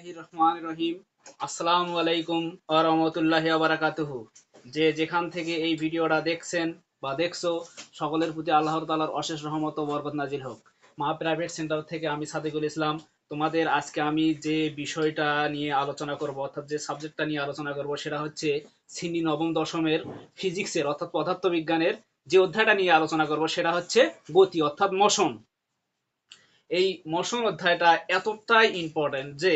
রহমানির রহিম। আসসালামু আলাইকুম ওয়া রাহমাতুল্লাহি ওয়া বারাকাতুহু। যে যেখান থেকে এই ভিডিওটা দেখছেন বা দেখছো, সকলের প্রতি আল্লাহর তাআলার অশেষ রহমত ও বরকত নাজিল হোক। মা প্রাইভেট সেন্টার থেকে আমি সাদিকুল ইসলাম। তোমাদের আজকে আমি যে বিষয়টা নিয়ে আলোচনা করব, অর্থাৎ যে সাবজেক্টটা নিয়ে আলোচনা করব, সেটা হচ্ছে শ্রেণী নবম দশমের ফিজিক্সের অর্থাৎ পদার্থবিজ্ঞানের যে অধ্যায়টা নিয়ে আলোচনা করব সেটা হচ্ছে গতি অর্থাৎ মোশন। এই মোশন অধ্যায়টা এতটাই ইম্পর্টেন্ট যে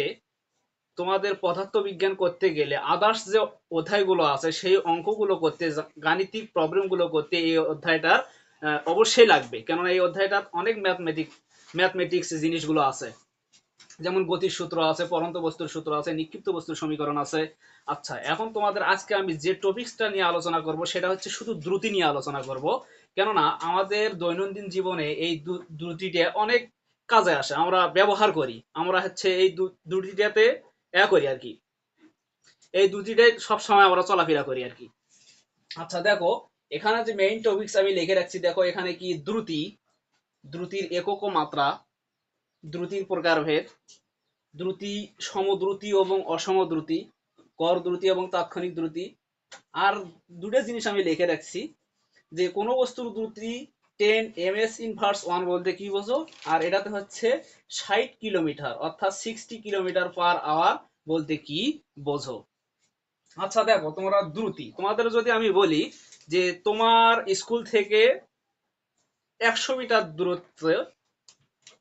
তোমাদের পদার্থবিজ্ঞান করতে গেলে আদার্স যে অধ্যায়গুলো আছে সেই অঙ্কগুলো করতে, গাণিতিক প্রবলেমগুলো করতে এই অধ্যায়টা অবশ্যই লাগবে। কেননা এই অধ্যায়টা অনেক ম্যাথমেটিক্স জিনিসগুলো আছে, যেমন গতির সূত্র আছে, পরন্ত বস্তুর সূত্র আছে, নিক্ষিপ্ত বস্তুর সমীকরণ আছে। আচ্ছা, এখন তোমাদের আজকে আমি যে টপিক্সটা নিয়ে আলোচনা করব সেটা হচ্ছে শুধু দ্রুতি নিয়ে আলোচনা করব। কেননা আমাদের দৈনন্দিন জীবনে এই দ্রুতিটা অনেক কাজে আসে, আমরা ব্যবহার করি, আমরা হচ্ছে এই দ্রুতিটাতে করি আর কি, এই দ্রুতিটাই সবসময় আমরা চলাফেরা করি আর কি। আচ্ছা দেখো, এখানে যে মেইন টপিক্স আমি লিখে রাখছি, দেখো এখানে কি দ্রুতি, দ্রুতির একক ও মাত্রা, দ্রুতির প্রকারভেদ, দ্রুতি, সমদ্রুতি এবং অসমদ্রুতি, গড় দ্রুতি এবং তাৎক্ষণিক দ্রুতি। আর দুটো জিনিস আমি লিখে রাখছি, যে কোনো বস্তুর দ্রুতি 10 ms ইনভার্স 1 বলতে কি বোঝো, আর এটাতে হচ্ছে 60 কিলোমিটার অর্থাৎ 60 কিলোমিটার/আওয়ার বলতে কি বোঝো। আচ্ছা দেখো, তোমরা দ্রুতি, তোমাদের যদি আমি বলি যে তোমার স্কুল থেকে 100 মিটার দূরত্বে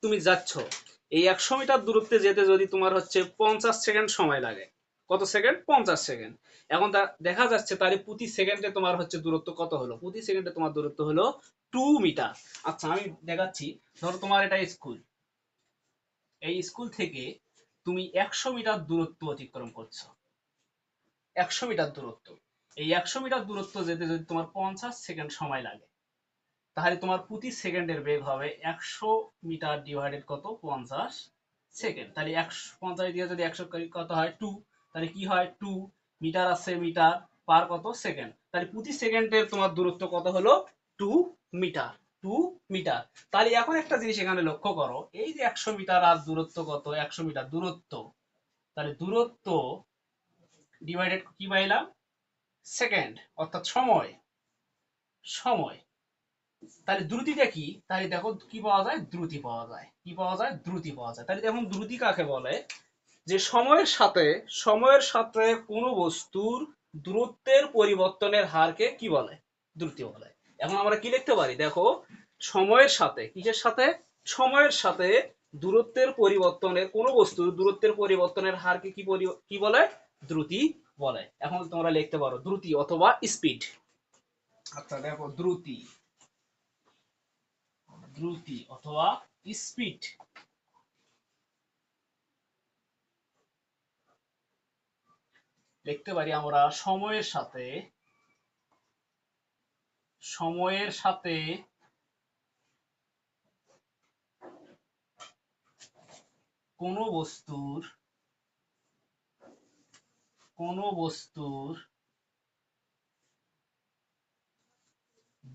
তুমি যাচ্ছ, এই 100 মিটার দূরত্বে যেতে যদি তোমার হচ্ছে 50 সেকেন্ড সময় লাগে, কত সেকেন্ড? 50 সেকেন্ড। এখন দেখা যাচ্ছে তাহলে প্রতি সেকেন্ডে তোমার হচ্ছে দূরত্ব কত হলো? প্রতি সেকেন্ডে তোমার দূরত্ব হলো 2 মিটার। আচ্ছা আমি দেখাচ্ছি, ধরো তোমার এটা স্কুল, এই স্কুল থেকে তুমি 100 মিটার দূরত্ব অতিক্রম করছো, 100 মিটার দূরত্ব। এই 100 মিটার দূরত্ব যেতে যদি তোমার 50 সেকেন্ড সময় লাগে, তাহলে তোমার প্রতি সেকেন্ডের বেগ হবে 100 মিটার ডিভাইডেড কত? 50 সেকেন্ড। তাহলে 150 দিয়ে যদি 100 করি কত হয়? 2। তাহলে কি হয়? 2 মিটার আছে, মিটার পার কত? সেকেন্ড। তাহলে প্রতি সেকেন্ডের তোমার দূরত্ব কত হলো? 2 মিটার। 2 মিটার। তাহলে এখন একটা জিনিস এখানে লক্ষ্য করো, এই যে 100 মিটার আর দূরত্ব কত? 100 মিটার দূরত্ব, তাহলে দূরত্ব ডিভাইডেড কি পাইলাম? সেকেন্ড, অর্থাৎ সময়। সময়। তাহলে দ্রুতিটা কি? তাহলে দেখো কি পাওয়া যায়? দ্রুতি পাওয়া যায়। কি পাওয়া যায়? দ্রুতি পাওয়া যায়। তাহলে দেখুন দ্রুতি কাকে বলে, যে সময়ের সাথে কোনো বস্তুর দূরত্বের পরিবর্তনের হারকে কি বলে? দ্রুতি বলে। এখন আমরা কি লিখতে পারি? দেখো, সময়ের সাথে, কিসের সাথে? সময়ের সাথে দূরত্বের পরিবর্তনের, কোনো বস্তুর দূরত্বের পরিবর্তনের হারকে কি বলে? দ্রুতি বলে। এখন তোমরা লিখতে পারো দ্রুতি অথবা স্পিড। আচ্ছা দেখো, দ্রুতি, দ্রুতি অথবা স্পিড। লিখতে পারি আমরা সময়ের সাথে কোনো বস্তুর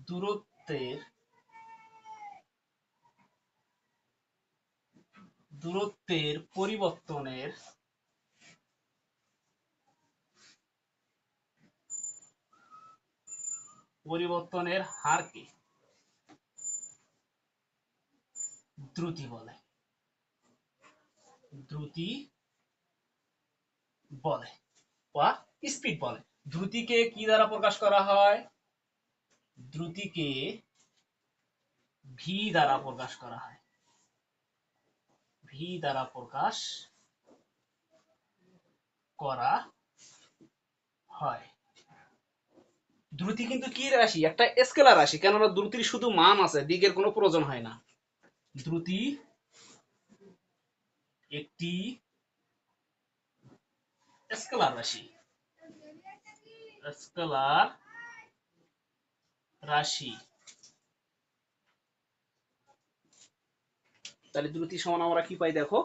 দূরত্বের পরিবর্তনের হারকে দ্রুতি বলে। দ্রুতি বলে বা স্পিড বলে। দ্রুতিকে কি দ্বারা প্রকাশ করা হয়? দ্রুতিকে ভি দ্বারা প্রকাশ করা হয়। ভি দ্বারা প্রকাশ করা হয়। দ্রুতি কিন্তু কি রাশি? একটা স্কেলার রাশি, কেননা দ্রুতির শুধু মান আছে, দিকের কোনো প্রয়োজন হয় না। দ্রুতি একটি স্কেলার রাশি। স্কেলার রাশি। তাহলে দ্রুতি সমান আমরা কি পাই? দেখো,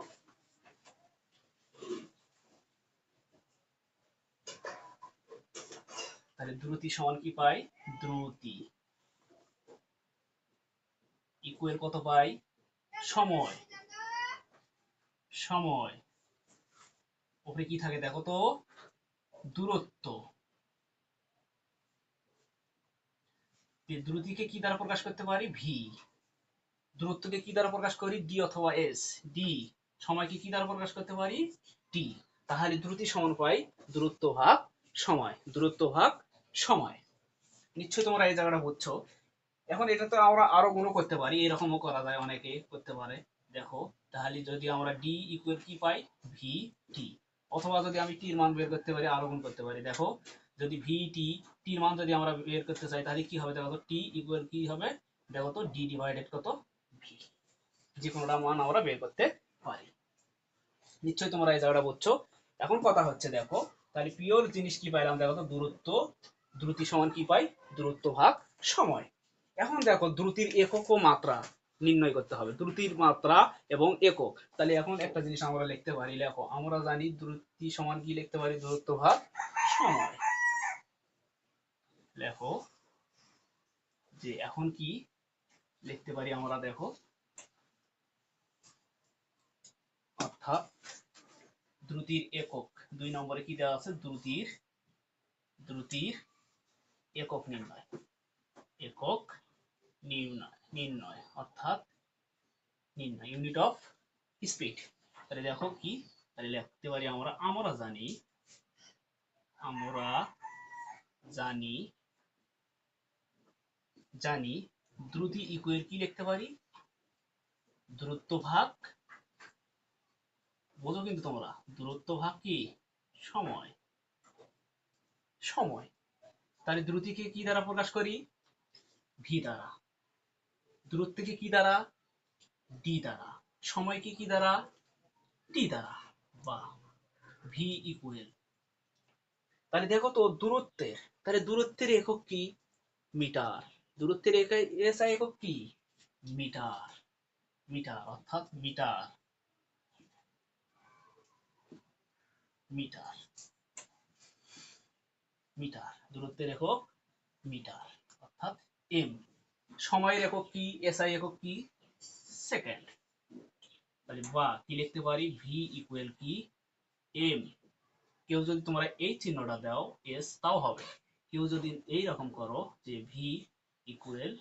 তাহলে দ্রুতি সমান কি পাই? দ্রুতি ইকুয়াল কত পাই? সময়। সময় উপরে কি থাকে দেখো তো, দূরত্ব। দ্রুতিকে কি দ্বারা প্রকাশ করতে পারি? ভি। দূরত্বকে কি দ্বারা প্রকাশ করি? ডি অথবা এস। ডি। সময়কে কি দ্বারা প্রকাশ করতে পারি? টি। তাহলে দ্রুতি সমান পাই দূরত্ব ভাগ সময়। দূরত্ব ভাগ সময়। নিশ্চয়ই তোমরা এই জায়গাটা বুঝছো। এখন এটা তো আমরা আরো গুণ করতে পারি, এরকমও করা যায়, অনেকে করতে পারে। দেখো, তাহলে যদি আমরা ডি ইকুয়াল কি পাই? V T. অথবা যদি আমি টির মান বের করতে পারি, আরো গুণ করতে পারি। দেখো, যদি ভি টি, টির মান যদি আমরা বের করতে চাই, তাহলে কি হবে দেখো তো, টি ইকুয়াল কি হবে দেখো তো, ডি ডিভাইডেড কত? ভি। যে কোনোটা মান আমরা বের করতে পারি। নিশ্চয়ই তোমরা এই জায়গাটা বুঝছো। এখন কথা হচ্ছে দেখো, তাহলে পিওর জিনিস কি পাইলাম দেখো তো, দূরত্ব। দ্রুতি সমান কি পাই? দূরত্ব ভাগ সময়। এখন দেখো, দ্রুতির একক ও মাত্রা নির্ণয় করতে হবে। দ্রুতির মাত্রা এবং একক। তাহলে এখন একটা জিনিস আমরা লিখতে পারি, লেখো, আমরা জানি দ্রুতি সমান কি লিখতে পারি? দূরত্ব ভাগ সময়। লেখো যে এখন কি লিখতে পারি আমরা, দেখো, অর্থাৎ দ্রুতির একক। 2 নম্বরে কি দেওয়া আছে? দ্রুতির একক নির্ণয়। একক নির্ণয় অর্থাৎ নির্ণয়, ইউনিট অফ স্পিড। তাহলে দেখো কি, তাহলে লিখতে পারি আমরা জানি দ্রুতি ইকুয়াল কি লিখতে পারি? দূরত্ব ভাগ, বোঝো কিন্তু তোমরা, দূরত্ব ভাগ কি? সময়। তাহলে দ্রুতিকে কি দ্বারা প্রকাশ করি? ভি দ্বারা। দূরত্বকে কি দ্বারা? ডি দ্বারা। সময়কে কি দ্বারা? টি দ্বারা। বা ভি ইকুয়াল, তাহলে দেখো তো দূরত্বের, তাহলে দূরত্বের একক কি? মিটার। দূরত্বের এসআই একক কি? মিটার। অর্থাৎ মিটার দূরত্বের একক মিটার অর্থাৎ এম। সময়ের একক কি? এসআই একক কি? সেকেন্ড। তাহলে বা কি লিখতে পারি? ভি ইকুয়াল কি? এম। কেউ যদি তোমরা এই চিহ্নটা দাও এস, তাও হবে। কেউ যদি এই রকম করো যে v equal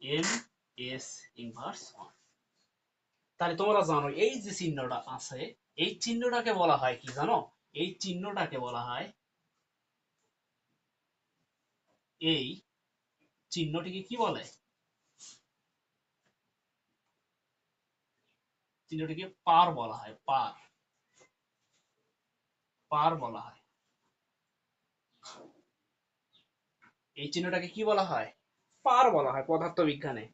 m s inverse 1, তাহলে তোমরা জানো এই যে চিহ্নটা আছে, এই চিহ্নটাকে বলা হয় কি জানো? এই চিহ্নটাকে বলা হয়, এই চিহ্নটিকে কি বলে? চিহ্নটিকে পার বলা হয়। পার বলা হয়। এই চিহ্নটাকে কি বলা হয়? পার বলা হয় পদার্থবিজ্ঞানে।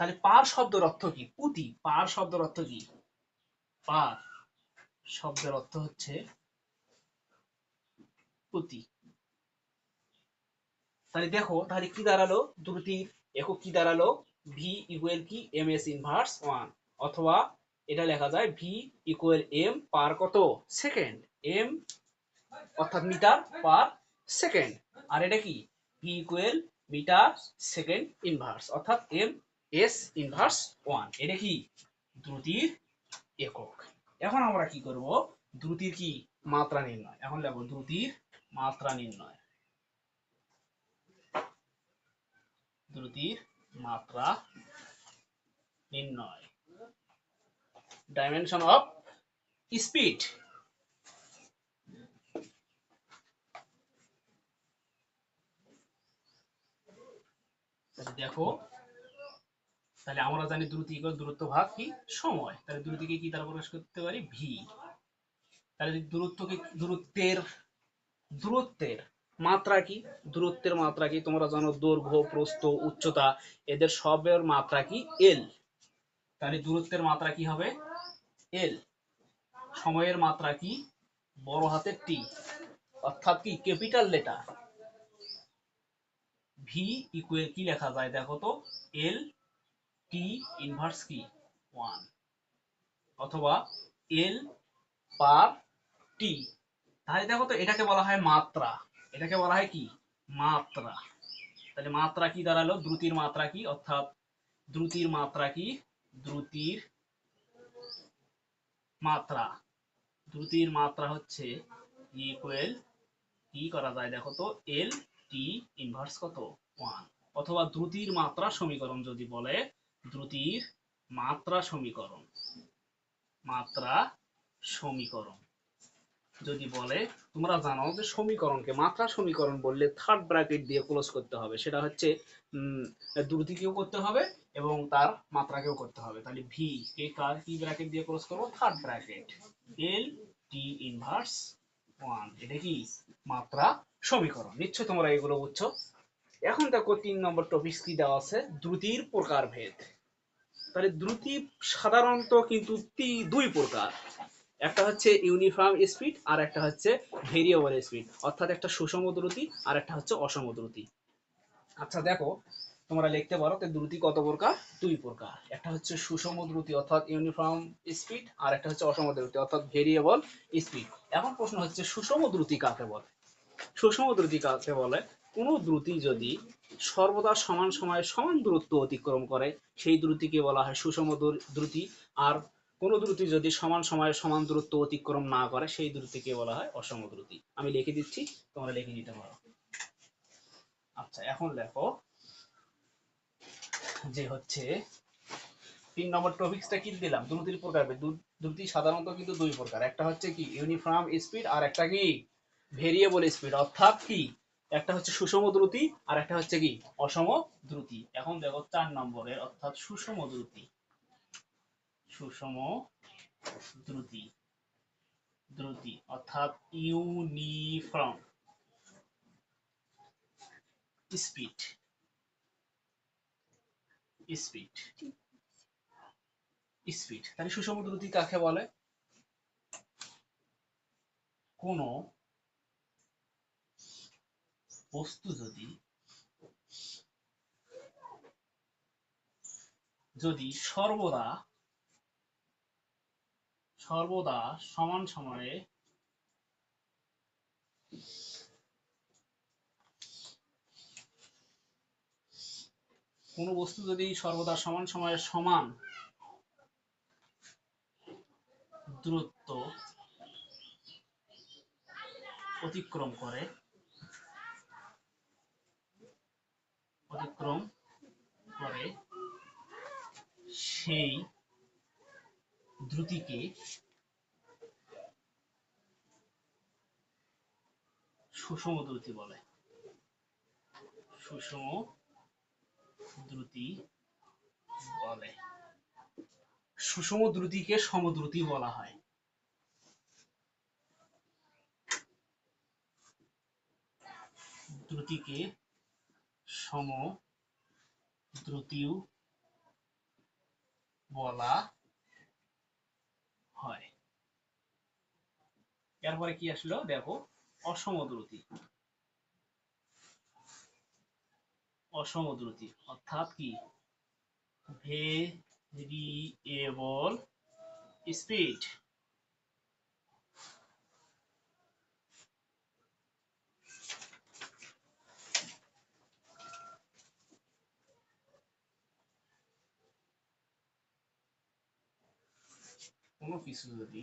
তাহলে পার শব্দের অর্থ কি? পুতি। পার শব্দের অর্থ কি? পার শব্দের অর্থ হচ্ছে পুতি। তাহলে দেখো, তাহলে কি দাঁড়ালো? দ্রুতির একক কি দাঁড়ালো? ভি ইকুয়াল কি? M s inverse 1। অথবা এটা লেখা যায় ভি ইকুয়াল এম পার কত? সেকেন্ড। এম অর্থাৎ মিটার পার সেকেন্ড। আর এটা কি? V equal metre second inverse অর্থাৎ এম এস ইনভার্স 1। এটা কি? দ্রুতির একক। এখন আমরা কি করব? দ্রুতির কি? মাত্রা নির্ণয়। এখন লিখব দ্রুতির মাত্রা নির্ণয়। দ্রুতির মাত্রা নির্ণয়। Dimension of speed. দেখো, তাহলে আমরা জানি দ্রুতি ইকুয়াল দূরত্ব ভাগ কি? সময়। তাহলে দ্রুতিকে কি দ্বারা প্রকাশ করতে পারি? ভি। তাহলে দূরত্বের মাত্রা কি? দূরত্বের মাত্রা কি? তোমরা জানো দৈর্ঘ্য, প্রস্থ, উচ্চতা, এদের সবের মাত্রা কি? এল। তাহলে দূরত্বের মাত্রা কি হবে? এল। সময়ের মাত্রা কি? বড় হাতের টি অর্থাৎ কি? Capital letter. ভি ইকুয়াল কি লেখা যায় দেখো তো? এল টি ইনভার্স কি? 1। অথবা এল পার টি। তাহলে দেখো তো, এটাকে বলা হয় মাত্রা। এটাকে বলা হয় কি? মাত্রা। তাহলে মাত্রা কি দাঁড়ালো? দ্রুতির মাত্রা কি? অর্থাৎ দ্রুতির মাত্রা কি? দ্রুতির মাত্রা। দ্রুতির মাত্রা হচ্ছে ইকুয়াল কি করা যায় দেখো তো, এল টি ইনভার্স কত 1। অথবা দ্রুতির মাত্রা সমীকরণ যদি বলে, দ্রুতির মাত্রা সমীকরণ, মাত্রা সমীকরণ যদি বলে, তোমরা জানো যে সমীকরণকে মাত্রা সমীকরণ বললে থার্ড ব্র্যাকেট দিয়ে ক্লোজ করতে হবে। সেটা হচ্ছে দ্রুতিকেও করতে হবে এবং তার মাত্রাকেও করতে হবে। তাহলে ভি কে কার কি ব্র্যাকেট দিয়ে ক্লোজ করবো? থার্ড ব্র্যাকেট, এল টি ইনভার্স 1। এটা কি মাত্রা সমীকরণ। নিশ্চয় তোমরা এগুলো বুঝছো। এখন দেখো 3 নম্বর টপিক কি দেওয়া আছে, দ্রুতির প্রকারভেদ। তাহলে দ্রুতি সাধারণত কিন্তু দুই প্রকার, একটা হচ্ছে ইউনিফর্ম স্পিড আর একটা হচ্ছে ভেরিয়েবল স্পিড, অর্থাৎ একটা সুষম দ্রুতি আর একটা হচ্ছে অসম দ্রুতি। আচ্ছা দেখো, তোমরা লিখতে পারো যে দ্রুতি কত প্রকার? দুই প্রকার, একটা হচ্ছে সুষম দ্রুতি অর্থাৎ ইউনিফর্ম স্পিড, আর একটা হচ্ছে অসম দ্রুতি অর্থাৎ ভেরিয়েবল স্পিড। এখন প্রশ্ন হচ্ছে সুষম দ্রুতি কাকে বলে? সুষম দ্রুতি কাকে বলে? কোনো দ্রুতি যদি সর্বদা সমান সময়ে সমান দূরত্ব অতিক্রম করে সেই দ্রুতিকে বলা হয় সুষম দ্রুতি। আর কোনো দ্রুতি যদি সমান সময়ে সমান দূরত্ব অতিক্রম না করে সেই দ্রুতিকে বলা হয় অসম দ্রুতি। আমি লিখে দিচ্ছি, তোমরা লিখে নিতে পারো। আচ্ছা এখন লেখো যে হচ্ছে 3 নম্বর টপিকসটা কি দিলাম, দ্রুতির প্রকারভেদ। দ্রুতি সাধারণত কিন্তু দুই প্রকার, একটা হচ্ছে কি ইউনিফর্ম স্পিড আর একটা কি ভেরিয়েবল স্পিড, অর্থাৎ কি একটা হচ্ছে সুষম দ্রুতি আর একটা হচ্ছে কি অসম দ্রুতি। এখন দেখো 4 নম্বরের, অর্থাৎ সুষম দ্রুতি। সুষম দ্রুতি, দ্রুতি অর্থাৎ ইউনিফর্ম স্পিড, স্পিড, স্পিড। তাহলে সুষম দ্রুতি কাকে বলে? কোন বস্তু যদি সর্বদা সমান সময়ে কোনো বস্তু যদি সর্বদা সমান সময়ে সমান দূরত্ব অতিক্রম করে সেই দ্রুতিকে সুষম দ্রুতি বলে। সুষম দ্রুতি বলে। সুষম দ্রুতিকে সমদ্রুতি বলা হয়। দ্রুতিকে সমদ্রুতিও বলা হয়। এরপরে কি আসলো দেখো, অসম দ্রুতি। অসম দ্রুতি অর্থাৎ কি ভেরিয়েবল স্পিড। কোনো কিছু যদি,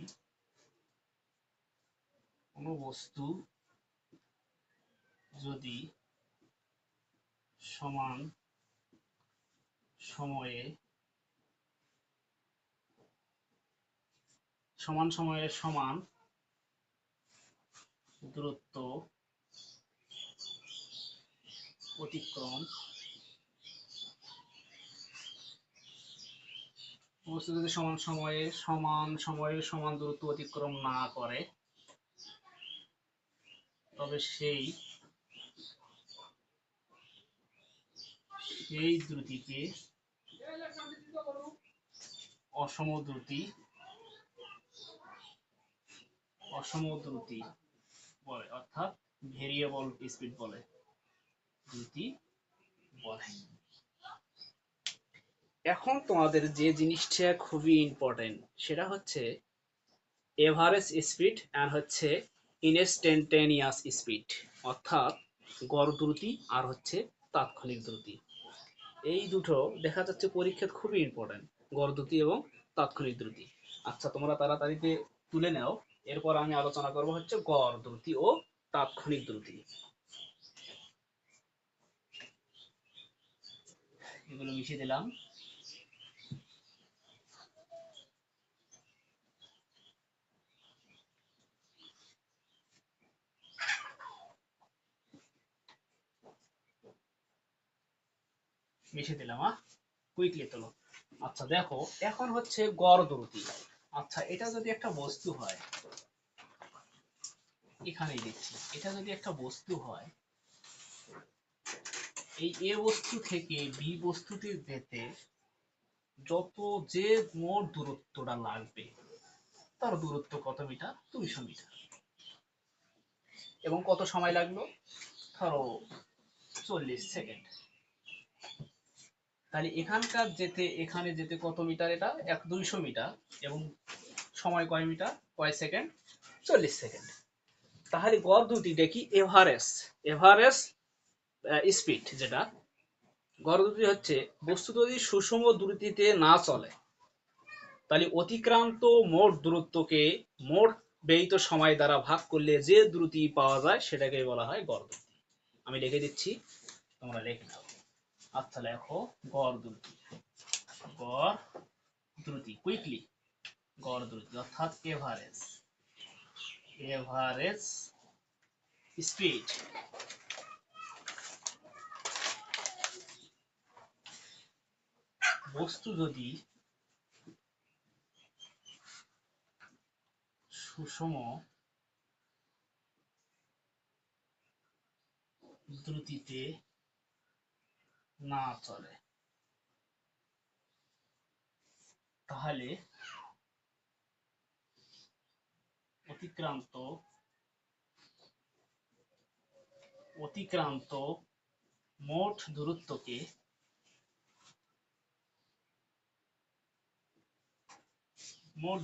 কোনো বস্তু যদি সমান সময়ে সমান দূরত্ব অতিক্রম, বস্তু যদি সমান দূরত্ব অতিক্রম না করে তবে সেই দ্রুতিকে অসম দ্রুতি বলে, অর্থাৎ ভেরিয়েবল স্পিড বলে, দ্রুতি বলে। এখন তোমাদের যে জিনিসটা খুবই ইম্পর্টেন্ট সেটা হচ্ছে এভারেজ স্পিড আর হচ্ছে ইনস্ট্যান্টেনিয়াস স্পিড, অর্থাৎ গড় দ্রুতি আর হচ্ছে তাৎক্ষণিক দ্রুতি। এই দুটো দেখা যাচ্ছে পরীক্ষায় খুবই ইম্পর্টেন্ট, গড় দ্রুতি এবং তাৎক্ষণিক দ্রুতি। আচ্ছা তোমরা তাড়াতাড়িতে তুলে নাও এরপর আমি আলোচনা করব হচ্ছে গড় দ্রুতি ও তাৎক্ষণিক দ্রুতি। এগুলো মিশিয়ে দিলাম। মিশিয়ে দিলাম। কুইকলি তোলো। আচ্ছা দেখো, এখন হচ্ছে গড় দ্রুতি। আচ্ছা এটা যদি একটা বস্তু হয়, এখানেই দিচ্ছি, এটা যদি একটা বস্তু হয়, এই এ বস্তু থেকে বি বস্তুতে যেতে যত যে মোট দূরত্বটা লাগবে, তার দূরত্ব কত মিটার? 200 মিটার। এবং কত সময় লাগলো? ধরো 40 সেকেন্ড। তাহলে এখানকার যেতে এখানে যেতে কত মিটার? এটা 200 মিটার। এবং সময় কয় মিটার, কয় সেকেন্ড? 40 সেকেন্ড। তাহলে গড় দ্রুতি দেখি এভারেজ, এভারেজ স্পিড যেটা গড় দ্রুতি হচ্ছে, বস্তু যদি সুষম দ্রুতিতে না চলে, তাহলে অতিক্রান্ত মোট দূরত্বকে মোট ব্যয়িত সময় দ্বারা ভাগ করলে যে দ্রুতি পাওয়া যায় সেটাকে বলা হয় গড় দ্রুতি। আমি লিখে দিচ্ছি, তোমরা লিখে নাও। আচ্ছা লেখো গড় দ্রুতি। গড় দ্রুতি, কুইকলি। গড় দ্রুতি অর্থাৎ এভারেজ, এভারেজ স্পিড বস্তু যদি সুষম দ্রুতিতে না চলে, তাহলে অতিক্রান্ত মোট দূরত্বকে মোট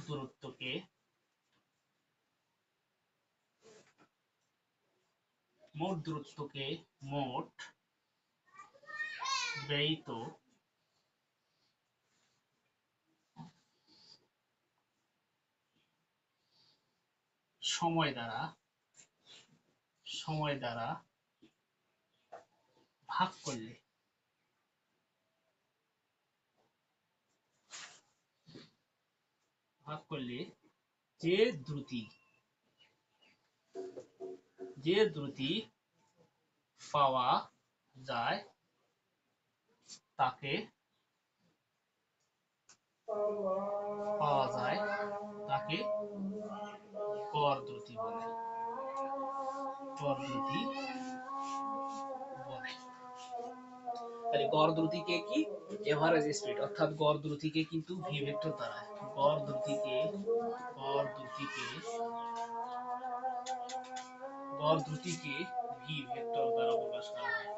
দূরত্বকে মোট ব্যয়িত সময় দ্বারা ভাগ করলে যে দ্রুতি পাওয়া যায় তাকে গড় দ্রুতি বলে। তাহলে গড় দ্রুতিকে কি? এভারেজ স্পিড, অর্থাৎ গড় দ্রুতিকে কিন্তু ভি ভেক্টর দ্বারা, গড় দ্রুতিকে ভি ভেক্টর দ্বারা প্রকাশ করা হয়।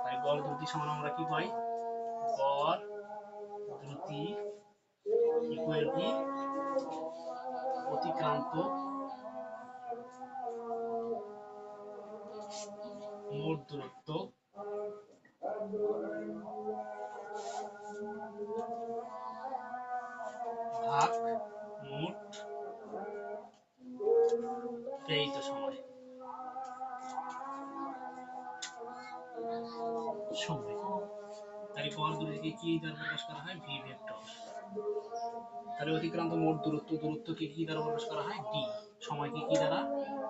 তাই গড় দ্রুতি সমান আমরা কি পাই? গড় দ্রুতি ইকুয়াল কি? অতিক্রান্ত মোট দূরত্ব ভাগ মোট ব্যয়িত সময়। তাহলে গড় দ্রুতিকে কি দ্বারা প্রকাশ করা হয়? V vector. তাহলে অতিক্রান্ত মোট দূরত্বকে কি দ্বারা প্রকাশ করা হয়? ডি। সময়কে কি দ্বারা?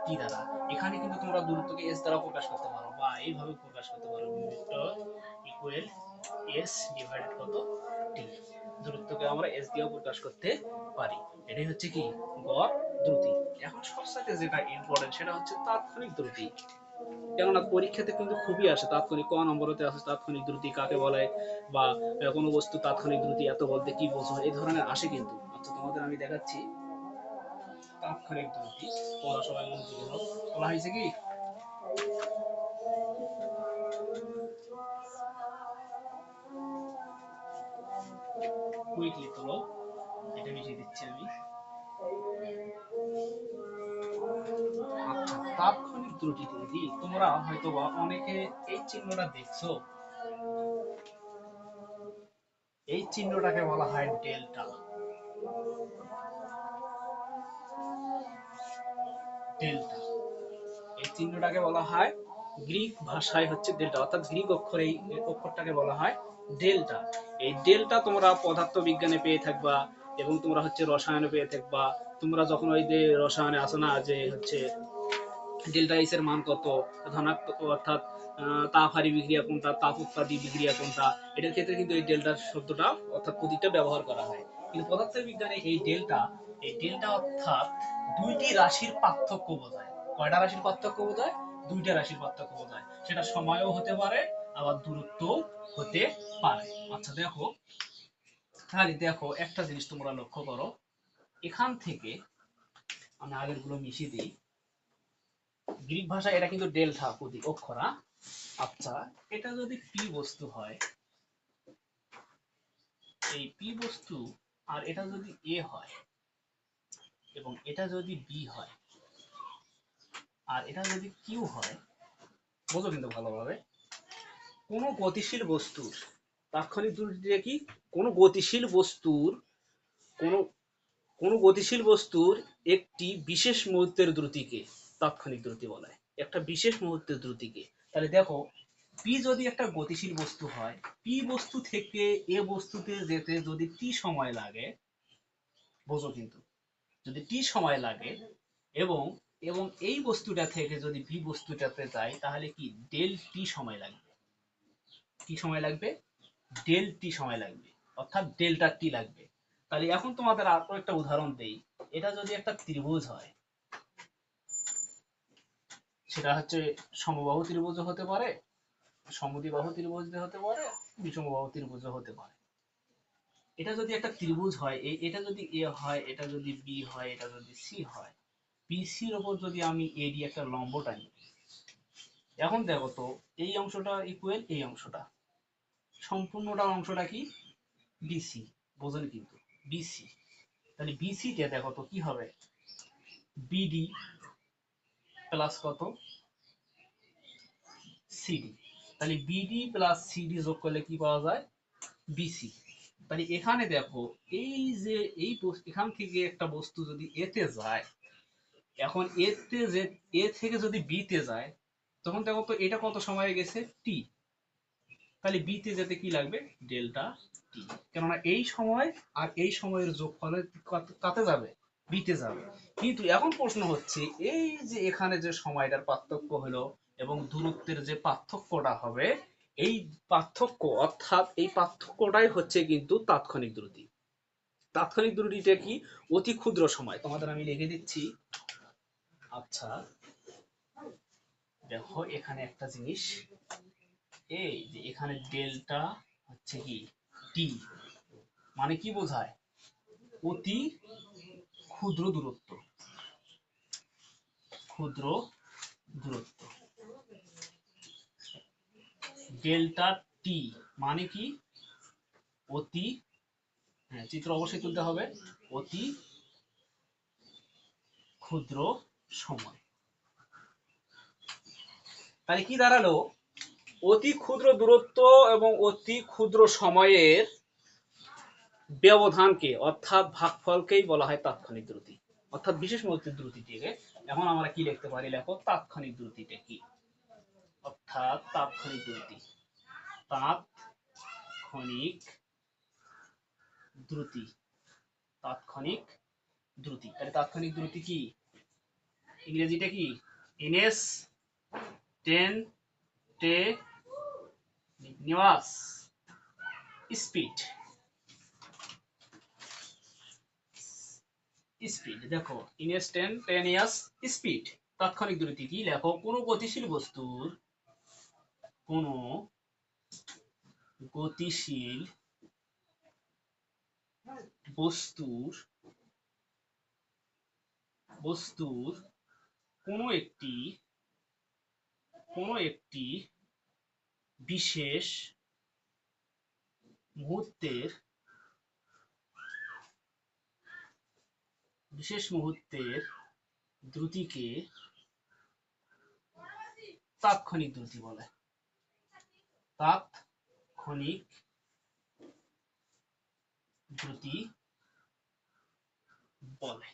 টি দ্বারা। এখানে কিন্তু তোমরা দূরত্বকে এস দ্বারা প্রকাশ করতে পারো, বা এইভাবে প্রকাশ করতে পারো, V vector equal S divided কত? টি। দূরত্বকে আমরা এস দিয়েও প্রকাশ করতে পারি। এটাই হচ্ছে কি? গড় দ্রুতি। এখন সবসাথে যেটা ইম্পর্টেন্ট সেটা হচ্ছে তাৎক্ষণিক দ্রুতি। কেননা পরীক্ষাতে কিন্তু খুবই আসে, তাৎক্ষণিক ক নম্বরতে আসে তাৎক্ষণিক দ্রুতি কাকে বলে, বা কোনো বস্তু তাৎক্ষণিক দ্রুতি এত বলতে কি বোঝো, এই ধরনের আসে কিন্তু। আচ্ছা তোমাদের আমি দেখাচ্ছি তাৎক্ষণিক দ্রুতি, তোমরা সবাই মনোযোগী হও। বলা হয়েছে কি? কুইকলি তোলো, এটা মিশিয়ে দিচ্ছি আমি। আচ্ছা তাৎক্ষণিক দ্রুতি কি? তোমরা হয়তো বা অনেকে এই চিহ্নটা দেখছো, এই চিহ্নটাকে বলা হয় ডেল্টা। ডেল্টা এই চিহ্নটাকে বলা হয়, গ্রিক ভাষায় হচ্ছে ডেল্টা, অর্থাৎ গ্রিক অক্ষরে এই অক্ষরটাকে বলা হয় ডেল্টা। এই ডেল্টা তোমরা পদার্থ বিজ্ঞানে পেয়ে থাকবা, এবং তোমরা হচ্ছে রসায়নে পেয়ে থাকবা। তোমরা যখন ওই যে রসায়নে আসো না, যে হচ্ছে ডেল্টা এস এর মান কত, ধনাত্মক অর্থাৎ তাপহারী বিক্রিয়া কোনটা, তাপ উৎপাদী বিক্রিয়া কোনটা, এটার ক্ষেত্রে কিন্তু এই ডেল্টা শব্দটা অর্থাৎ প্রতীকটা ব্যবহার করা হয়। কিন্তু পদার্থ বিজ্ঞানে এই ডেল্টা অর্থাৎ দুইটি রাশির পার্থক্য বোঝায়। কয়টা রাশির পার্থক্য বোঝায়? দুইটা রাশির পার্থক্য বোঝায়। সেটা সময়ও হতে পারে, আবার দূরত্বও হতে পারে। আচ্ছা দেখো, তাহলে দেখো একটা জিনিস তোমরা লক্ষ্য করো, এখান থেকে আমি আগের গুলো মিশিয়ে দিই। গ্রিক ভাষায় এটা কিন্তু ডেল্টা প্রতীক অক্ষরা। আচ্ছা, এটা যদি পি বস্তু হয়, এই পি বস্তু, আর এটা যদি এ হয়, এবং এটা যদি বি হয়, আর এটা যদি কিউ হয়, বোঝো কিন্তু ভালোভাবে, কোনো গতিশীল বস্তুর তাৎক্ষণিক দ্রুতিটা কি? কোনো গতিশীল বস্তুর কোনো কোনো গতিশীল বস্তুর একটি বিশেষ মুহূর্তের দ্রুতিকে তাৎক্ষণিক দ্রুতি বলা হয়। একটা বিশেষ মুহূর্তের দ্রুতিকে। তাহলে দেখো, পি যদি একটা গতিশীল বস্তু হয়, পি বস্তু থেকে এ বস্তুতে যেতে যদি টি সময় লাগে, বোঝো কিন্তু, যদি টি সময় লাগে, এবং এবং এই বস্তুটা থেকে যদি বি বস্তুটাতে যায়, তাহলে কি ডেল টি সময় লাগবে। কি সময় লাগবে? ডেল টি সময় লাগবে, অর্থাৎ ডেল্টা টি লাগবে। তাহলে এখন তোমাদের আরো একটা উদাহরণ দেই। এটা যদি একটা ত্রিভুজ হয়, সেটা হচ্ছে সমবাহু ত্রিভুজ হতে পারে, সমদ্বিবাহু ত্রিভুজ হতে পারে, বিষমবাহু ত্রিভুজ হতে পারে। এটা যদি একটা ত্রিভুজ হয়, এটা যদি এ হয়, এটা যদি বি হয়, এটা যদি সি হয়, বিসির ওপর যদি আমি এডি একটা লম্ব টানি, এখন দেখো তো, এই অংশটা ইকুয়াল এই অংশটা, সম্পূর্ণটা অংশটা কি? বিসি। বোঝেন কিন্তু, বিসি। তাহলে বিসি তে দেখো তো কি হবে? বিডি প্লাস কত? সিডি। তাহলে বিডি প্লাস সিডি যোগ করলে কি পাওয়া যায়? বিসি। তাহলে এখানে দেখো, এই যে এখান থেকে একটা বস্তু যদি এতে যায়, এখন এ থেকে যদি বি তে যায়, তখন দেখো তো এটা কত সময় গেছে? টি। তাহলে বি তে যেতে কি লাগবে? ডেল্টা টি। কেননা এই সময় আর এই সময়ের যোগফলে কাতে যাবে? বিতে যাবে। কিন্তু এখন প্রশ্ন হচ্ছে, এই যে এখানে যে সময়টার পার্থক্য হলো এবং দূরত্বের যে পার্থক্যটা হবে, এই পার্থক্য অর্থাৎ এই পার্থক্যটাই হচ্ছে কিন্তু তাৎক্ষণিক দ্রুতি। তাৎক্ষণিক দ্রুতিটা কি? অতি ক্ষুদ্র সময়। তোমাদের আমি লিখে দিচ্ছি। আচ্ছা দেখো, এখানে একটা জিনিস, এই যে এখানে ডেল্টা হচ্ছে কি টি, মানে কি বোঝায়? অতি ক্ষুদ্র দূরত্ব। ক্ষুদ্র দূরত্ব। ডেল্টা টি মানে কি? অতি, হ্যাঁ চিত্র অবশ্যই তুলতে হবে, অতি ক্ষুদ্র সময়। তাহলে কি দাঁড়ালো? অতি ক্ষুদ্র দূরত্ব এবং অতি ক্ষুদ্র সময়ের ব্যবধানকে অর্থাৎ ভাগফলকেই বলা হয় তাৎক্ষণিক দ্রুতি, অর্থাৎ বিশেষ মুহূর্তের দ্রুতিটিকে। এখন আমরা কি লিখতে পারি? লেখো তাৎক্ষণিক দ্রুতিটা কি, অর্থাৎ তাৎক্ষণিক দ্রুতি। তাৎক্ষণিক দ্রুতি। তাৎক্ষণিক দ্রুতি। তাহলে তাৎক্ষণিক দ্রুতি কি? ইংরেজিটা কি? Instantaneous speed. স্পিড দেখো, ইনস্ট্যান্টেনিয়াস স্পিড। তাৎক্ষণিক দ্রুতি কি? লেখো কোনো গতিশীল বস্তুর, কোনো গতিশীল বস্তুর বস্তুর কোনো একটি বিশেষ মুহূর্তের দ্রুতিকে তাৎক্ষণিক দ্রুতি বলে। তাৎক্ষণিক দ্রুতি বলে।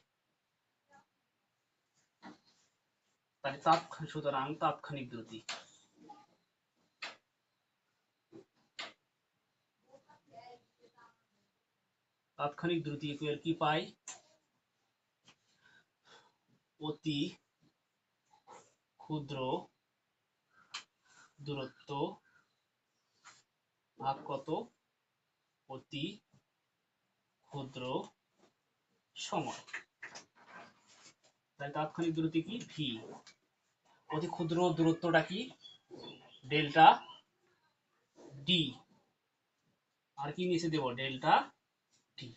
সুতরাং তাৎক্ষণিক দ্রুতি। তাৎক্ষণিক দ্রুতি এর কি পাই? অতি ক্ষুদ্র দূরত্ব ভাগ কত? অতি ক্ষুদ্র সময়। তাই তাৎক্ষণিক দ্রুতি কি? ভি। অতি ক্ষুদ্র দূরত্বটা কি? Delta D. আর কি নিচে দেব? ডেল্টা টি।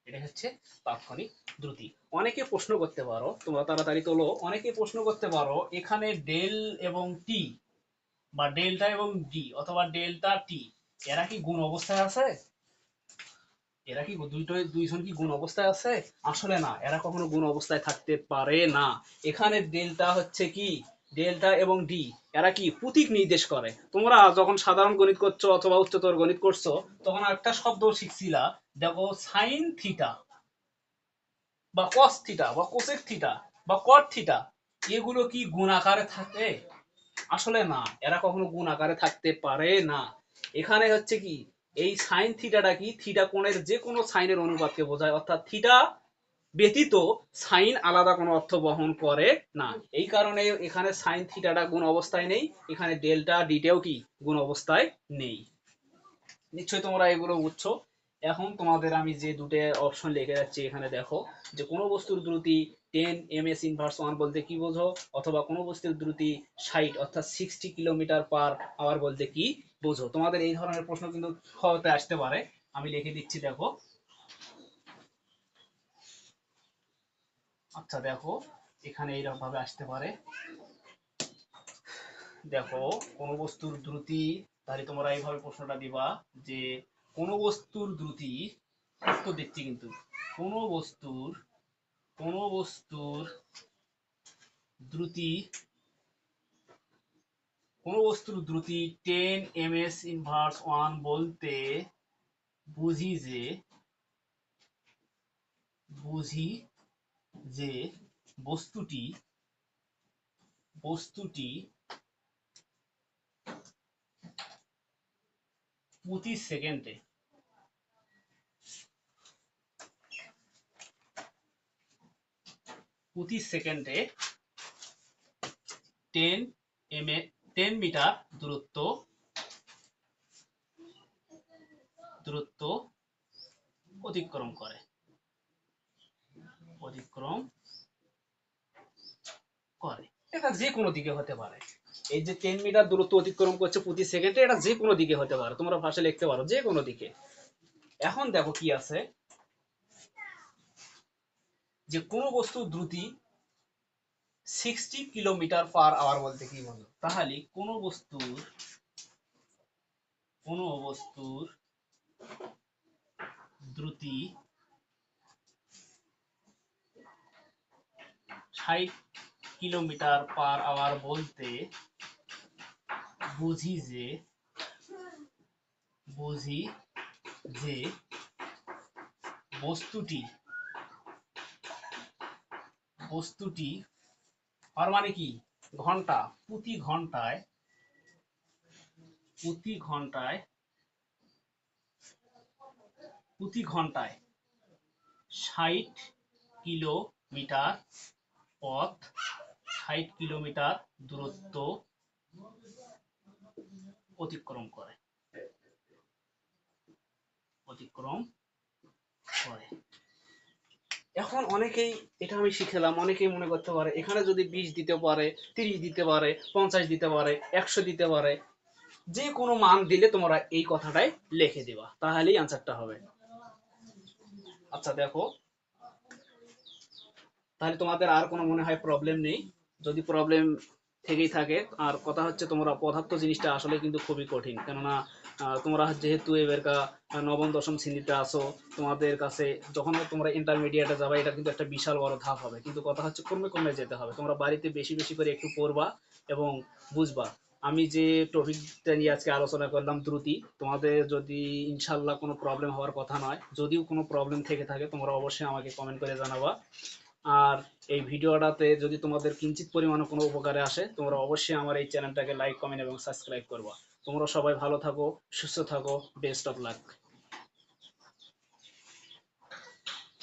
এটা হচ্ছে তাৎক্ষণিক দ্রুতি। অনেকে প্রশ্ন করতে পারো, তোমরা তাড়াতাড়ি তোলো, অনেকে প্রশ্ন করতে পারো এখানে ডেল এবং টি বা ডেল্টা এবং ডি অথবা ডেল্টা টি এরা কি গুণ অবস্থায় আছে? এরা কি দুইজন কি গুণ অবস্থায় আছে? আসলে না, এরা কখনো গুণ অবস্থায় থাকতে পারে না। এখানে ডেল্টা হচ্ছে কি? ডেল্টা এবং ডি এরা কি প্রতীক নির্দেশ করে। তোমরা যখন সাধারণ গণিত করছো অথবা উচ্চতর গণিত করছো তখন একটা শব্দ শিখছিলা, দেখো সাইন থিটা বা কস থিটা বা কোসেক থিটা বা কট থিটা, এগুলো কি গুণ আকারে থাকে? আসলে না, এরা কখনো গুণ আকারে থাকতে পারে না। এখানে হচ্ছে কি, এই সাইন থিটাটা কি? থিটা কোণের যে কোনো সাইনের অনুপাতকে বোঝায়, অর্থাৎ থিটা ব্যতীত সাইন আলাদা কোনো অর্থ বহন করে না। এই কারণে এখানে সাইন থিটাটা গুণ অবস্থায় নেই, এখানে ডেল্টা ডিটেও কি গুণ অবস্থায় নেই। নিশ্চয়ই তোমরা এগুলো বুঝছো। এখন তোমাদের আমি যে দুটো অপশন লিখে যাচ্ছি এখানে দেখো, যে কোনো বস্তুর দ্রুতি 10 ms ইনভার্স 1 বলতে কি বোঝো, অথবা কোনো বস্তুর দ্রুতি 60 অর্থাৎ 60 কিলোমিটার পার আওয়ার বলতে কি বোঝো। তোমাদের এই ধরনের প্রশ্ন কিন্তু হতে আসতে পারে। আমি লিখে দিচ্ছি, দেখো। আচ্ছা দেখো, এখানে এইরকম ভাবে আসতে পারে। দেখো, কোনো বস্তুর দ্রুতি, তাহলে তোমরা এইভাবে প্রশ্নটা দিবা যে কোনো বস্তুর দ্রুতি, উত্তর দিচ্ছি কিন্তু, কোনো বস্তুর দ্রুতি, কোনো বস্তুর দ্রুতি 10 ms ইনভার্স 1 বলতে বুঝি যে বস্তুটি প্রতি সেকেন্ডে 10 মিটার দূরত্ব অতিক্রম করে। এটা যে কোনো দিকে হতে পারে। এই যে 10 মিটার দূরত্ব অতিক্রম করছে প্রতি সেকেন্ডে, এটা যে কোনো দিকে হতে পারে। তোমরা ভাষায় লিখতে পারো যে কোনো দিকে। এখন দেখো কি আছে, যে কোনো বস্তুর দ্রুতি 60 কিলোমিটার পার আওয়ার বলতে কি বলো। তাহলে কোনো বস্তুর দ্রুতি 60 কিলোমিটার পার আওয়ার বলতে বুঝি যে বস্তুটি আর মানে কি ঘন্টা, প্রতি ঘন্টায় 60 কিলোমিটার পথ, 60 কিলোমিটার দূরত্ব অতিক্রম করে। এখন অনেকেই, এটা আমি শিখলাম, অনেকেই মনে করতে পারে এখানে যদি 20 দিতে পারে, 30 দিতে পারে, 50 দিতে পারে, 100 দিতে পারে, যে কোনো মান দিলে তোমরা এই কথাটাই লিখে দিবা, তাহলেই আনসারটা হবে। আচ্ছা দেখো, তাহলে তোমাদের আর কোনো মনে হয় প্রবলেম নেই? যদি প্রবলেম থেকেই থাকে, আর কথা হচ্ছে তোমরা পদার্থ জিনিসটা আসলে কিন্তু খুবই কঠিন, কেননা তোমরা যেহেতু এবারকা নবম দশম শ্রেণীতে আসো, তোমাদের কাছে যখন তোমরা ইন্টারমিডিয়েটে যাবে এটা কিন্তু একটা বিশাল বড় ধাপ হবে, কিন্তু কথা হচ্ছে কমে যেতে হবে। তোমরা বাড়িতে বেশি বেশি করে একটু পড়বা এবং বুঝবা। আমি যে টপিকটা নিয়ে আজকে আলোচনা করলাম দ্রুতি, তোমাদের যদি ইনশাল্লাহ কোনো প্রবলেম হওয়ার কথা নয়, যদিও কোনো প্রবলেম থেকে থাকে তোমরা অবশ্যই আমাকে কমেন্ট করে জানাবা। আর এই ভিডিওটাতে যদি তোমাদের কিঞ্চিত পরিমাণে কোনো উপকারে আসে, তোমরা অবশ্যই আমার এই চ্যানেলটাকে লাইক, কমেন্ট এবং সাবস্ক্রাইব করবা। তোমরা সবাই ভালো থাকো, সুস্থ থাকো, বেস্ট অফ লাক।